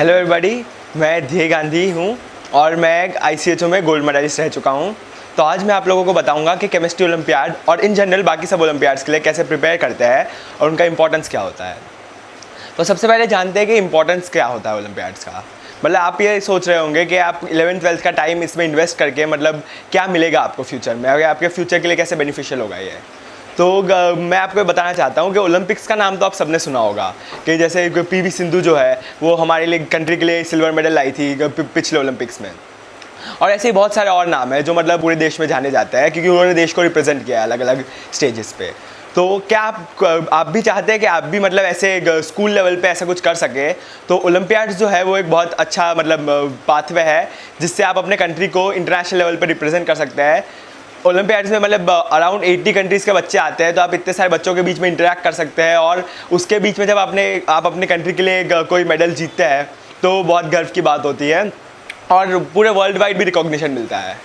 Hello everybody, मैं ध्येय गांधी हूँ और मैं ICHO में गोल्ड मेडलिस्ट रह चुका हूँ। तो आज मैं आप लोगों को बताऊँगा कि केमिस्ट्री ओलंपियाड और इन जनरल बाकी सब ओलंपियाड्स के लिए कैसे प्रिपेयर करते हैं और उनका इंपॉर्टेंस क्या होता है। तो सबसे पहले जानते हैं कि इंपॉर्टेंस क्या होता है ओलंपियाड्स का। मतलब आप ये सोच रहे होंगे कि आप 11th-12th का टाइम इसमें इन्वेस्ट करके मतलब क्या मिलेगा आपको फ्यूचर में, अगर आपके फ्यूचर के लिए कैसे बेनिफिशियल होगा ये। तो मैं आपको ये बताना चाहता हूँ कि ओलंपिक्स का नाम तो आप सबने सुना होगा कि जैसे PV सिंधु जो है वो हमारे लिए कंट्री के लिए सिल्वर मेडल लाई थी पिछले ओलंपिक्स में। और ऐसे ही बहुत सारे और नाम हैं जो मतलब पूरे देश में जाने जाते हैं क्योंकि उन्होंने देश को रिप्रेजेंट किया है अलग अलग स्टेजेस पे। तो क्या आप भी चाहते हैं कि आप भी मतलब ऐसे स्कूल लेवल पे ऐसा कुछ कर सके, तो ओलंपियाड्स जो है वो एक बहुत अच्छा मतलब पाथवे है जिससे आप अपने कंट्री को इंटरनेशनल लेवल पे रिप्रेजेंट कर सकते हैं। ओलंपियाड्स में मतलब अराउंड 80 कंट्रीज़ के बच्चे आते हैं, तो आप इतने सारे बच्चों के बीच में इंटरेक्ट कर सकते हैं और उसके बीच में जब आप अपने कंट्री के लिए कोई मेडल जीतते हैं तो बहुत गर्व की बात होती है और पूरे वर्ल्ड वाइड भी रिकॉग्निशन मिलता है।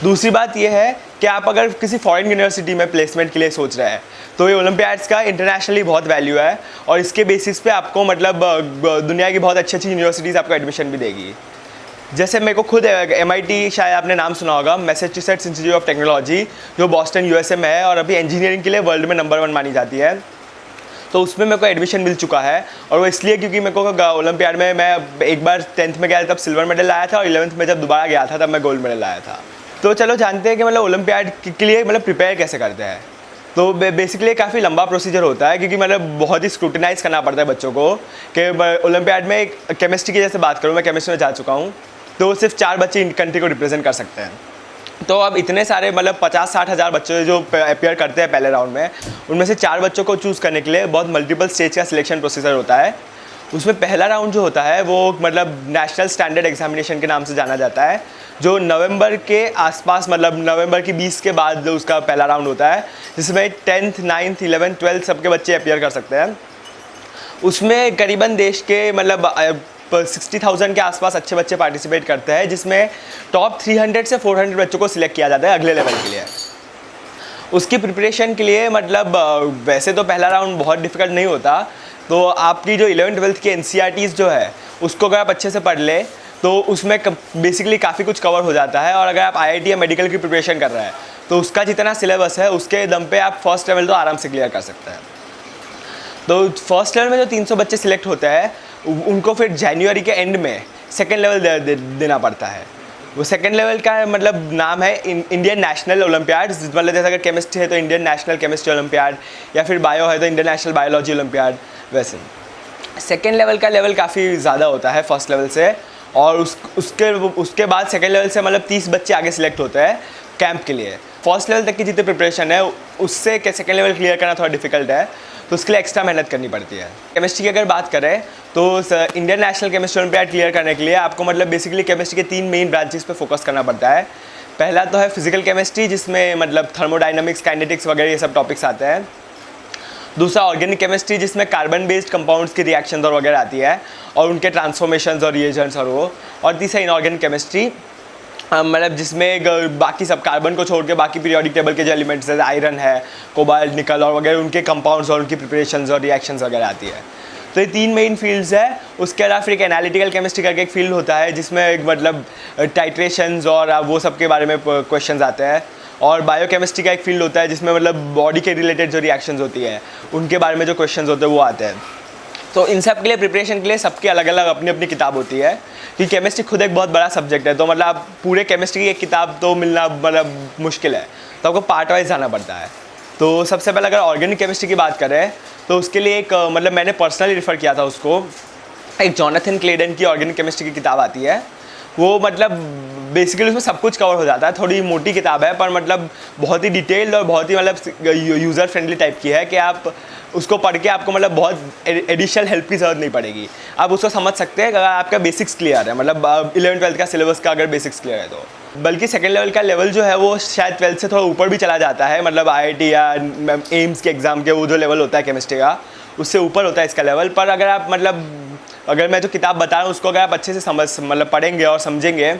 दूसरी बात यह है कि आप अगर किसी फॉरेन यूनिवर्सिटी में प्लेसमेंट के लिए सोच रहे हैं तो ये ओलंपियाड्स का इंटरनेशनली बहुत वैल्यू है और इसके बेसिस पे आपको मतलब दुनिया की बहुत अच्छी अच्छी यूनिवर्सिटीज़ आपको एडमिशन भी देगी। जैसे मेरे को खुद MIT, शायद आपने नाम सुना होगा, मैसेच्यूसेट्स इंस्टीट्यूट ऑफ टेक्नोलॉजी, जो बॉस्टन USA में है और अभी इंजीनियरिंग के लिए वर्ल्ड में नंबर 1 मानी जाती है। तो उसमें मेरे को एडमिशन मिल चुका है और वो इसलिए क्योंकि मेरे को ओलंपियाड में मैं एक बार 10th में गया तब सिल्वर मेडल लाया था और 11th में जब दोबारा गया था तब मैं गोल्ड मेडल लाया था। तो चलो जानते हैं कि मतलब ओलंपियाड के लिए मतलब प्रिपेयर कैसे करते हैं। तो बेसिकली काफ़ी लंबा प्रोसीजर होता है क्योंकि मतलब बहुत ही स्क्रूटिनाइज करना पड़ता है बच्चों को कि ओलंपियाड में केमिस्ट्री की जैसे बात करूँ, मैं केमिस्ट्री में जा चुका हूँ, तो सिर्फ 4 बच्चे कंट्री को रिप्रेजेंट कर सकते हैं। तो अब इतने सारे मतलब 50-60 हज़ार बच्चे जो अपियर करते हैं पहले राउंड में, उनमें से 4 बच्चों को चूज़ करने के लिए बहुत मल्टीपल स्टेज का सिलेक्शन प्रोसीजर होता है। उसमें पहला राउंड जो होता है वो मतलब नेशनल स्टैंडर्ड एग्जामिनेशन के नाम से जाना जाता है, जो नवंबर के आसपास मतलब नवंबर की 20 के बाद उसका पहला राउंड होता है, जिसमें 10th, 9th, 11th, 12th सबके बच्चे अपियर कर सकते हैं। उसमें करीबन देश के मतलब 60,000 के आसपास अच्छे बच्चे पार्टिसिपेट करते हैं, जिसमें टॉप 300 से 400 बच्चों को सिलेक्ट किया जाता है अगले लेवल के लिए। उसकी प्रिपरेशन के लिए मतलब वैसे तो पहला राउंड बहुत डिफिकल्ट नहीं होता, तो आपकी जो 11th-12th की NCERTs जो है उसको अगर आप अच्छे से पढ़ ले तो उसमें बेसिकली काफ़ी कुछ कवर हो जाता है। और अगर आप IIT या मेडिकल की प्रिपरेशन कर रहे हैं तो उसका जितना सिलेबस है उसके दम पे आप फर्स्ट लेवल तो आराम से क्लियर कर सकते हैं। तो फर्स्ट लेवल में जो 300 बच्चे सिलेक्ट होते हैं उनको फिर जनवरी के एंड में सेकेंड लेवल देना पड़ता है। वो सेकेंड लेवल का मतलब नाम है इंडियन नेशनल ओलंपियाड्स। मतलब जैसे अगर केमिस्ट्री है तो इंडियन नेशनल केमिस्ट्री ओलंपियाड, या फिर बायो है तो इंडियन नेशनल बायोलॉजी ओलंपियाड। वैसे सेकेंड लेवल का लेवल काफ़ी ज़्यादा होता है फर्स्ट लेवल से, और उसके बाद सेकेंड लेवल से मतलब 30 बच्चे आगे सिलेक्ट होते हैं कैंप के लिए। फर्स्ट लेवल तक की जितनी प्रिपरेशन है उससे सेकेंड लेवल क्लियर करना थोड़ा डिफिकल्ट है, तो उसके लिए एक्स्ट्रा मेहनत करनी पड़ती है। केमिस्ट्री की अगर बात करें तो Indian national chemistry olympiad clear करने के लिए आपको मतलब बेसिकली केमिस्ट्री के 3 मेन ब्रांचेस पे फोकस करना पड़ता है। पहला तो है फिजिकल केमिस्ट्री, जिसमें मतलब थर्मोडाइनमिक्स, काइनेटिक्स वगैरह ये सब टॉपिक्स आते हैं। दूसरा ऑर्गेनिक केमिस्ट्री, जिसमें कार्बन बेस्ड कंपाउंड्स की रिएक्शंस और वगैरह आती है और उनके ट्रांसफॉर्मेशंस और रिएजेंट्स और वो। और तीसरा इनऑर्गेनिक केमिस्ट्री, मतलब जिसमें बाकी सब कार्बन को छोड़ के बाकी पीरियोडिक टेबल के जो एलिमेंट्स जैसे आयरन है, कोबाल्ट, निकल और वगैरह उनके कंपाउंड्स और उनकी प्रिपरेशंस और रिएक्शंस वगैरह आती है। तो ये 3 मेन फील्ड्स है। उसके अलावा फिर एक एनालिटिकल केमिस्ट्री करके एक फील्ड होता है जिसमें एक मतलब टाइट्रेशंस और वो सब के बारे में क्वेश्चंस आते हैं। और बायोकेमिस्ट्री का एक फील्ड होता है जिसमें मतलब बॉडी के रिलेटेड जो रिएक्शंस होती है उनके बारे में जो क्वेश्चंस होते हैं वो आते हैं। तो इन सब के लिए प्रिपरेशन के लिए सबकी अलग अलग अपनी अपनी किताब होती है कि केमिस्ट्री खुद एक बहुत बड़ा सब्जेक्ट है, तो मतलब आप पूरे केमिस्ट्री की एक किताब तो मिलना मतलब मुश्किल है, तो आपको पार्ट वाइज जाना पड़ता है। तो सबसे पहले अगर ऑर्गेनिक केमिस्ट्री की बात करें तो उसके लिए एक मतलब मैंने पर्सनली रेफ़र किया था उसको, एक जॉनथन क्लेडन की ऑर्गेनिक केमिस्ट्री की किताब आती है। वो मतलब बेसिकली उसमें सब कुछ कवर हो जाता है। थोड़ी मोटी किताब है पर मतलब बहुत ही डिटेल्ड और बहुत ही मतलब यूज़र फ्रेंडली टाइप की है कि आप उसको पढ़ के आपको मतलब बहुत एडिशनल हेल्प की ज़रूरत नहीं पड़ेगी। आप उसको समझ सकते हैं अगर आपका बेसिक्स क्लियर है, मतलब 11th-12th का सिलेबस का अगर बेसिक्स क्लियर है तो। बल्कि सेकेंड लेवल का लेवल जो है वो शायद 12th से थोड़ा ऊपर भी चला जाता है, मतलब IIT या एम्स के एग्ज़ाम के वो जो लेवल होता है केमिस्ट्री का उससे ऊपर होता है इसका लेवल। पर अगर आप मतलब अगर मैं जो किताब बता रहा हूँ उसको अगर आप अच्छे से मतलब पढ़ेंगे और समझेंगे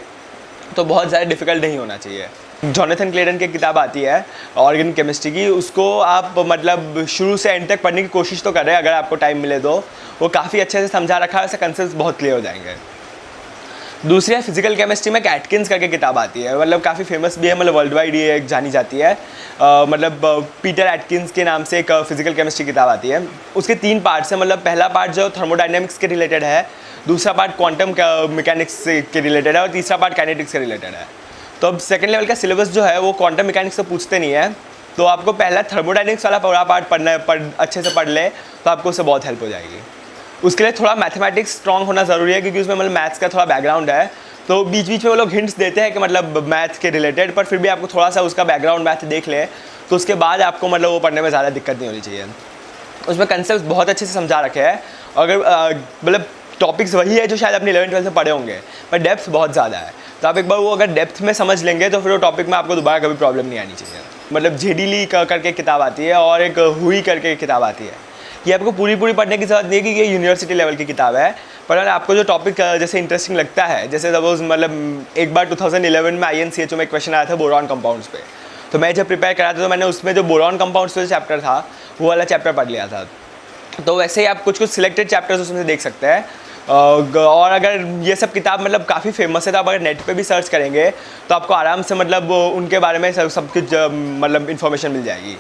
तो बहुत ज़्यादा डिफ़िकल्ट नहीं होना चाहिए। जॉनथन क्लेटन की किताब आती है ऑर्गेनिक केमिस्ट्री की, उसको आप मतलब शुरू से एंड तक पढ़ने की कोशिश तो करें अगर आपको टाइम मिले तो। वो काफ़ी अच्छे से समझा रखा है, ऐसे कंसेप्ट बहुत क्लियर हो जाएंगे। दूसरी है फिजिकल केमिस्ट्री में एटकिंस करके किताब आती है, मतलब काफ़ी फेमस भी है, मतलब वर्ल्ड वाइड ये जानी जाती है। मतलब पीटर एटकिंस के नाम से एक फिजिकल केमिस्ट्री किताब आती है। उसके 3 पार्ट्स हैं, मतलब पहला पार्ट जो थर्मोडाइनमिक्स के रिलेटेड है, दूसरा पार्ट क्वांटम मैकेनिक्स के रिलेटेड है और तीसरा पार्ट काइनेटिक्स के रिलेटेड है। तो अब सेकेंड लेवल का सिलेबस जो है वो क्वांटम मैकेनिक्स से पूछते नहीं है, तो आपको पहला थर्मोडाइनमिक्स वाला पूरा पार्ट अच्छे से पढ़ ले तो आपको उससे बहुत हेल्प हो जाएगी। उसके लिए थोड़ा मैथमेटिक्स स्ट्रॉन्ग होना ज़रूरी है, क्योंकि उसमें मतलब मैथ्स का थोड़ा बैकग्राउंड है। तो बीच बीच में वो लोग हिंट्स देते हैं कि मतलब मैथ के रिलेटेड, पर फिर भी आपको थोड़ा सा उसका बैकग्राउंड मैथ देख ले तो उसके बाद आपको मतलब वो पढ़ने में ज़्यादा दिक्कत नहीं होनी चाहिए। उसमें कंसेप्ट बहुत अच्छे से समझा रखे हैं। अगर मतलब टॉपिक्स वही है जो शायद अपने 11th-12th में पढ़े होंगे, पर डेप्थ बहुत ज़्यादा है, तो आप एक बार वो अगर डेप्थ में समझ लेंगे तो फिर वो टॉपिक में आपको दोबारा कभी प्रॉब्लम नहीं आनी चाहिए। मतलब जेडी ली करके किताब आती है और एक हुई करके किताब आती है। ये आपको पूरी पढ़ने की ज़रूरत नहीं है, कि ये यूनिवर्सिटी लेवल की किताब है, पर अगर आपको जो टॉपिक जैसे इंटरेस्टिंग लगता है, जैसे सपोज मतलब एक बार 2011 में INCHO में एक क्वेश्चन आया था बोरॉन कंपाउंड्स पे, तो मैं जब प्रिपेयर करा था तो मैंने उसमें जो बोरॉन कंपाउंड्स पे चैप्टर था वो वाला चैप्टर पढ़ लिया था। तो वैसे ही आप कुछ सिलेक्टेड चैप्टर्स उसमें से देख सकते हैं। और अगर ये सब किताब मतलब काफ़ी फेमस है, तो आप अगर नेट पे भी सर्च करेंगे तो आपको आराम से मतलब उनके बारे में सब कुछ मतलब इन्फॉर्मेशन मिल जाएगी।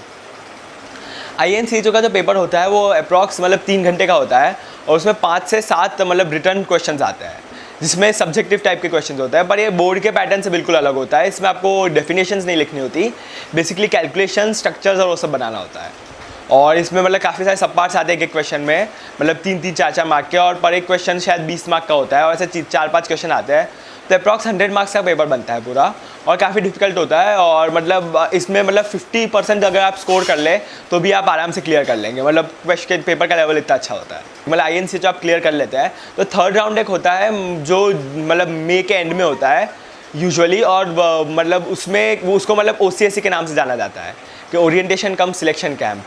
INCHO का जो पेपर होता है वो अप्रॉक्स मतलब 3 घंटे का होता है, और उसमें 5 से 7 मतलब रिटर्न क्वेश्चंस आते हैं, जिसमें सब्जेक्टिव टाइप के क्वेश्चंस होते हैं, पर ये बोर्ड के पैटर्न से बिल्कुल अलग होता है। इसमें आपको डेफिनेशंस नहीं लिखनी होती, बेसिकली कैलकुलेशन, स्ट्रक्चर्स और वो सब बनाना होता है। और इसमें मतलब काफ़ी सारे सब पार्ट्स आते हैं एक क्वेश्चन में, मतलब 3-3, 4-4 मार्क के, और पर एक क्वेश्चन शायद 20 मार्क का होता है, और ऐसे 4-5 क्वेश्चन आते हैं, तो अप्रॉक्स 100 मार्क्स का पेपर बनता है पूरा, और काफ़ी डिफिकल्ट होता है। और मतलब इसमें मतलब 50% अगर आप स्कोर कर ले तो भी आप आराम से क्लियर कर लेंगे, मतलब क्वेश्चन पेपर का लेवल इतना अच्छा होता है। मतलब INCHO आप क्लियर कर लेते हैं तो थर्ड राउंड एक होता है जो मतलब मई के एंड में होता है यूजुअली, और मतलब उसमें उसको मतलब OCSC के नाम से जाना जाता है, कि ओरिएंटेशन कम सिलेक्शन कैंप।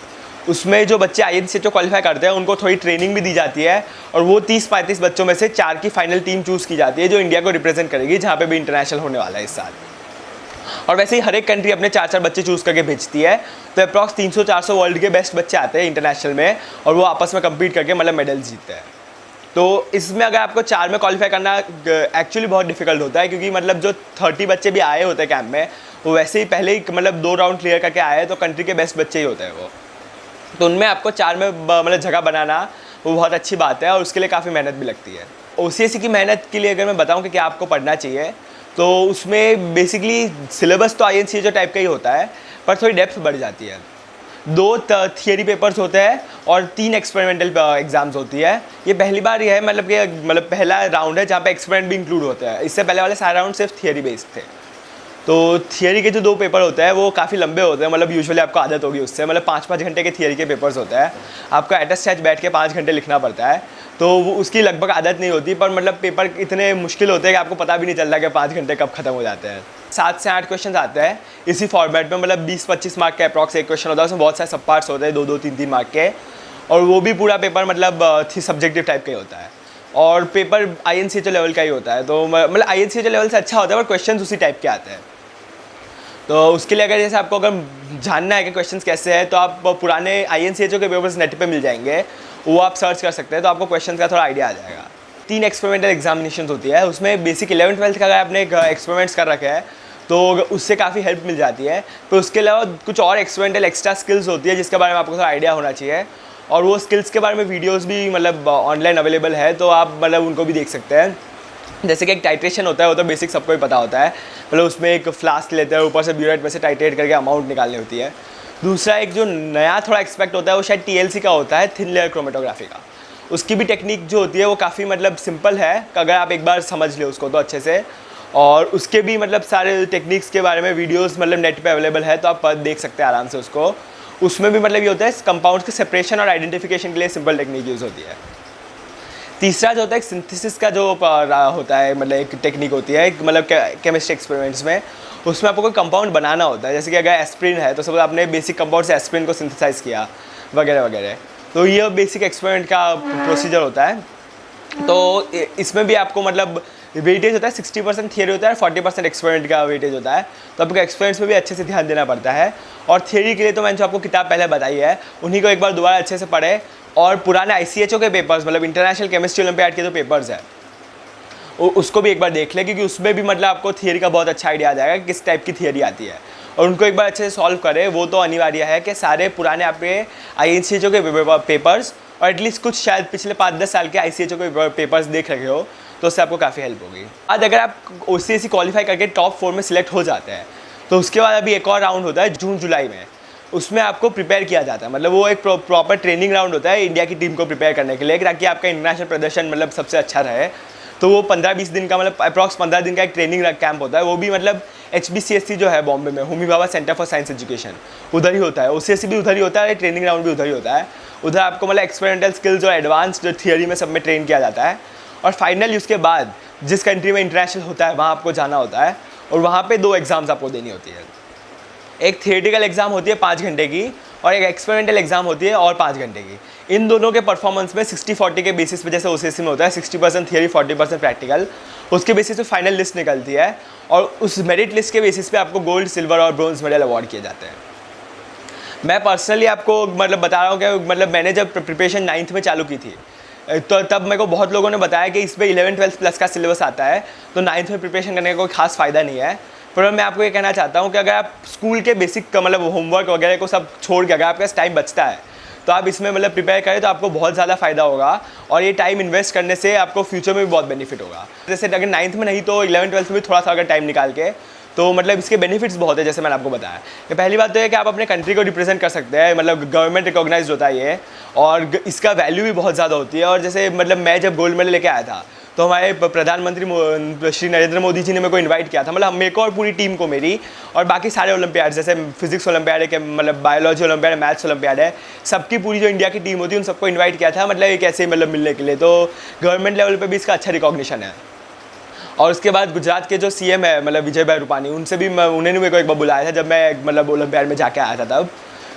उसमें जो बच्चे INCHO क्वालिफाई करते हैं उनको थोड़ी ट्रेनिंग भी दी जाती है, और वो 30-35 बच्चों में से 4 की फाइनल टीम चूज़ की जाती है जो इंडिया को रिप्रेजेंट करेगी, जहाँ पे भी इंटरनेशनल होने वाला है इस साल। और वैसे ही हर एक कंट्री अपने 4-4 बच्चे चूज़ करके भेजती है, तो अप्रॉक्स 300-400 वर्ल्ड के बेस्ट बच्चे आते हैं इंटरनेशनल में, और वो आपस में कम्पीट करके मतलब मेडल जीतते हैं। तो इसमें अगर आपको 4 में क्वालिफाई करना एक्चुअली बहुत डिफिकल्ट होता है, क्योंकि मतलब जो 30 बच्चे भी आए होते हैं कैंप में, वो वैसे ही पहले ही मतलब 2 राउंड क्लियर करके आए हैं, तो कंट्री के बेस्ट बच्चे ही होते हैं वो। तो उनमें आपको 4 में मतलब जगह बनाना वो बहुत अच्छी बात है, और उसके लिए काफ़ी मेहनत भी लगती है। OCSC की मेहनत के लिए अगर मैं बताऊं कि क्या आपको पढ़ना चाहिए, तो उसमें बेसिकली सिलेबस तो INCHO टाइप का ही होता है, पर थोड़ी डेप्थ बढ़ जाती है। 2 थियरी पेपर्स होते हैं और 3 एक्सपेरिमेंटल एग्जाम्स होती है। ये पहली बार ये है मतलब कि मतलब पहला राउंड है जहाँ पे एक्सपेरिमेंट भी इंक्लूड होता है। इससे पहले वाले सारे राउंड सिर्फ थियरी बेस्ड थे। तो थियरी के जो 2 पेपर होते हैं वो काफ़ी लंबे होते हैं, मतलब यूजुअली आपको आदत होगी उससे, मतलब 5-5 घंटे के थियरी के पेपर्स होते हैं। आपको एट अ स्ट्रेच बैठ के 5 घंटे लिखना पड़ता है, तो वो उसकी लगभग आदत नहीं होती, पर मतलब पेपर इतने मुश्किल होते हैं कि आपको पता भी नहीं चलता कि 5 घंटे कब खत्म हो जाते हैं। 7 से 8 क्वेश्चन आते हैं इसी फॉर्मेट में, मतलब 20-25 मार्क का अप्रॉक्स एक क्वेश्चन होता है, उसमें बहुत सारे सब पार्ट्स होते हैं 2-2, 3-3 मार्क के, और वो भी पूरा पेपर मतलब सब्जेक्टिव टाइप का ही होता है, और पेपर INCHO लेवल का ही होता है। तो मतलब INCHO लेवल से अच्छा होता है, पर क्वेश्चन उसी टाइप के आते हैं। तो उसके लिए अगर जैसे आपको अगर जानना है कि क्वेश्चंस कैसे हैं, तो आप पुराने INCHO के पेपर्स नेट पे मिल जाएंगे, वो आप सर्च कर सकते हैं, तो आपको क्वेश्चंस का थोड़ा आइडिया आ जाएगा। 3 एक्सपेरिमेंटल एग्जामिनेशन होती है, उसमें बेसिक 11th-12th का अगर आपने एक्सपेरिमेंट्स कर रखे हैं तो उससे काफ़ी हेल्प मिल जाती है। तो उसके अलावा कुछ और एक्सपेरिमेंटल एक्स्ट्रा स्किल्स होती है जिसके बारे में आपको थोड़ा आइडिया होना चाहिए, और वो स्किल्स के बारे में वीडियोज़ भी मतलब ऑनलाइन अवेलेबल है, तो आप मतलब उनको भी देख सकते हैं। जैसे कि एक टाइट्रेशन होता है, वो तो बेसिक सबको ही पता होता है, मतलब उसमें एक फ्लास्क लेते हैं, ऊपर से ब्यूरेट में से टाइट्रेट करके अमाउंट निकालनी होती है। दूसरा एक जो नया थोड़ा एक्सपेक्ट होता है वो शायद TLC का होता है, थिन लेयर क्रोमेटोग्राफी का। उसकी भी टेक्निक जो होती है वो काफ़ी मतलब सिंपल है, अगर आप एक बार समझ ले उसको तो अच्छे से, और उसके भी मतलब सारे टेक्निक्स के बारे में वीडियोज़ मतलब नेट पर अवेलेबल है, तो आप देख सकते हैं आराम से उसको। उसमें भी मतलब ये होता है कंपाउंड्स के सेपरेशन और आइडेंटिफिकेशन के लिए सिंपल टेक्निक यूज़ होती है। तीसरा जो होता है एक सिंथेसिस का जो होता है, मतलब एक टेक्निक होती है मतलब केमिस्ट्री एक्सपेरिमेंट्स में, उसमें आपको कोई कंपाउंड बनाना होता है। जैसे कि अगर एस्प्रिन है तो सब आपने बेसिक कंपाउंड से एस्प्रिन को सिंथेसाइज किया वगैरह वगैरह, तो ये बेसिक एक्सपेरिमेंट का प्रोसीजर होता है। तो इसमें भी आपको मतलब वेटेज होता है 60% थियरी होता है, 40% एक्सपेरिमेंट का वेटेज होता है। तो आपको एक्सपेरिमेंट्स पे भी अच्छे से ध्यान देना पड़ता है। और थियरी के लिए तो मैंने जो आपको किताब पहले बताई है उन्हीं को एक बार दोबारा अच्छे से पढ़े, और पुराने ICHO के पेपर्स मतलब इंटरनेशनल केमिस्ट्री ओलंपियाड के जो पेपर्स है उसको भी एक बार देख ले, क्योंकि उसमें भी मतलब आपको थियरी का बहुत अच्छा आइडिया आ जाएगा कि किस टाइप की थियरी आती है, और उनको एक बार अच्छे से सॉल्व करें। वो तो अनिवार्य है कि सारे पुराने आपके ICHO के पेपर्स और एटलीस्ट कुछ शायद पिछले 5-10 साल के ICHO के पेपर्स देख रखे हो, तो उससे आपको काफ़ी हेल्प होगी। आज अगर आप OCSE क्वालिफाई करके टॉप 4 में सिलेक्ट हो जाते हैं तो उसके बाद अभी एक और राउंड होता है जून जुलाई में, उसमें आपको प्रिपेयर किया जाता है। मतलब वो एक प्रॉपर ट्रेनिंग राउंड होता है इंडिया की टीम को प्रिपेयर करने के लिए, ताकि आपका इंटरनेशनल प्रदर्शन मतलब सबसे अच्छा रहे। तो वो 15-20 दिन का मतलब अप्रॉक्स 15 दिन का एक ट्रेनिंग कैंप होता है। वो भी मतलब HBCSC जो है बॉम्बे में, Homi Bhabha centre for science education, उधर ही होता है। OCSE भी उधर ही होता है, ट्रेनिंग राउंड भी उधर ही होता है। उधर आपको मतलब एक्सपेरिमेंटल स्किल्स और एडवांस्ड थियरी में सब में ट्रेन किया जाता है। और फाइनली उसके बाद जिस कंट्री में इंटरनेशनल होता है वहाँ आपको जाना होता है, और वहाँ पे 2 एग्ज़ाम्स आपको देनी होती है। एक थियोरेटिकल एग्ज़ाम होती है 5 घंटे की, और एक एक्सपेरिमेंटल एग्ज़ाम होती है और 5 घंटे की। इन दोनों के परफॉर्मेंस में 60-40 के बेसिस पे, जैसे OCSE में होता है 60% थियरी 40% प्रैक्टिकल, उसके बेसिस पे फाइनल लिस्ट निकलती है, और उस मेरिट लिस्ट के बेसिस पे आपको गोल्ड, सिल्वर और ब्रोंज मेडल अवार्ड किए जाते हैं। मैं पर्सनली आपको मतलब बता रहा हूँ कि मतलब मैंने जब प्रिपरेशन 9th में चालू की थी, तो तब मेरे को बहुत लोगों ने बताया कि इसमें 11-12 प्लस का सिलेबस आता है, तो 9th में प्रिपरेशन करने का कोई खास फ़ायदा नहीं है। पर मैं आपको ये कहना चाहता हूँ कि अगर आप स्कूल के बेसिक का मतलब होमवर्क वगैरह को सब छोड़ के अगर आपके पास टाइम बचता है तो आप इसमें मतलब प्रिपेयर करें, तो आपको बहुत ज़्यादा फ़ायदा होगा, और ये टाइम इन्वेस्ट करने से आपको फ्यूचर में भी बहुत बेनिफिट होगा। जैसे अगर 9th में नहीं तो 11-12 में भी थोड़ा सा अगर टाइम निकाल के, तो मतलब इसके बेनिफिट्स बहुत है। जैसे मैंने आपको बताया कि पहली बात तो है कि आप अपने कंट्री को रिप्रेजेंट कर सकते हैं, मतलब गवर्नमेंट रिकॉग्नाइज्ड होता है ये, और इसका वैल्यू भी बहुत ज़्यादा होती है। और जैसे मतलब मैं जब गोल्ड मेडल लेके आया था तो हमारे प्रधानमंत्री श्री नरेंद्र मोदी जी ने मेरे को इनवाइट किया था, मतलब मेरे को और पूरी टीम को, मेरी और बाकी सारे ओलंपियाड, जैसे फिजिक्स ओलंपियाड है, मतलब बायोलॉजी ओलंपियाड, मैथ्स ओलंपियाड है, सबकी पूरी जो इंडिया की टीम होती है उन सबको इन्वाइट किया था, मतलब एक ऐसे मतलब मिलने के लिए। तो गवर्नमेंट लेवल पर भी इसका अच्छा रिकॉग्निशन है। और उसके बाद गुजरात के जो CM है मतलब विजय भाई रूपानी, उनसे भी उन्होंने मेरे को एक बार बुलाया था जब मैं मतलब ओलंपियाड में जाके आया था। तब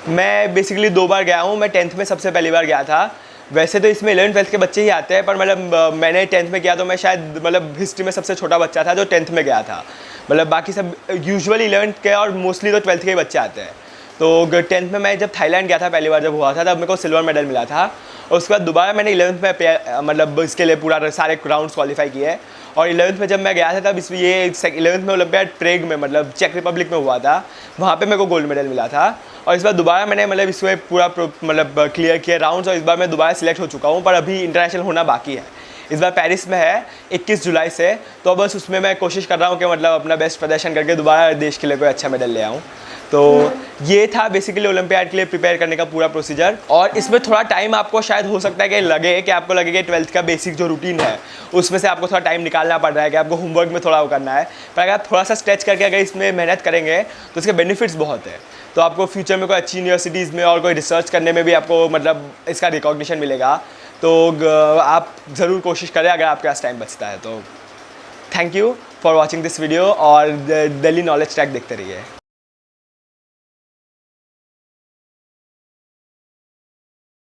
मैं बेसिकली 2 बार गया हूँ। मैं 10th में सबसे पहली बार गया था। वैसे तो इसमें 11th-12th के बच्चे ही आते हैं, पर मतलब मैंने 10th में किया तो मैं शायद मतलब हिस्ट्री में सबसे छोटा बच्चा था जो 10th में गया था। मतलब बाकी सब यूजुअली 11th के और मोस्टली तो 12th के ही बच्चे आते हैं। तो 10th में मैं जब थाईलैंड गया था पहली बार जब हुआ था, तब मेरे को सिल्वर मेडल मिला था। और उसके बाद दोबारा मैंने 11th में मतलब इसके लिए पूरा सारे राउंड्स क्वालिफाई किए। और 11th में जब मैं गया था तब इसमें ये 11th में ओलंपियाड प्रेग में मतलब चेक रिपब्लिक में हुआ था, वहाँ पे मेरे को गोल्ड मेडल मिला था। और इस बार दोबारा मैंने मतलब इसमें पूरा मतलब क्लियर किया राउंड्स, और इस बार मैं दोबारा सिलेक्ट हो चुका हूँ, पर अभी इंटरनेशनल होना बाकी है। इस बार पेरिस में है 21 जुलाई से, तो बस उसमें मैं कोशिश कर रहा हूँ कि मतलब अपना बेस्ट प्रदर्शन करके दोबारा देश के लिए कोई अच्छा मेडल ले आऊँ। तो ये था बेसिकली ओलंपियाड के लिए प्रिपेयर करने का पूरा प्रोसीजर। और इसमें थोड़ा टाइम आपको शायद हो सकता है कि आपको लगे कि 12th का बेसिक जो रूटीन है उसमें से आपको थोड़ा टाइम निकालना पड़ रहा है, कि आपको होमवर्क में थोड़ा वो करना है। पर अगर आप थोड़ा सा स्ट्रेच करके अगर इसमें मेहनत करेंगे तो इसके बेनिफिट्स बहुत है। तो आपको फ्यूचर में कोई अच्छी यूनिवर्सिटीज़ में और कोई रिसर्च करने में भी आपको मतलब इसका रिकॉग्निशन मिलेगा। तो आप ज़रूर कोशिश करें अगर आपके पास टाइम बचता है तो। Thank you for watching this video, और दिल्ली नॉलेज ट्रैक देखते रहिए।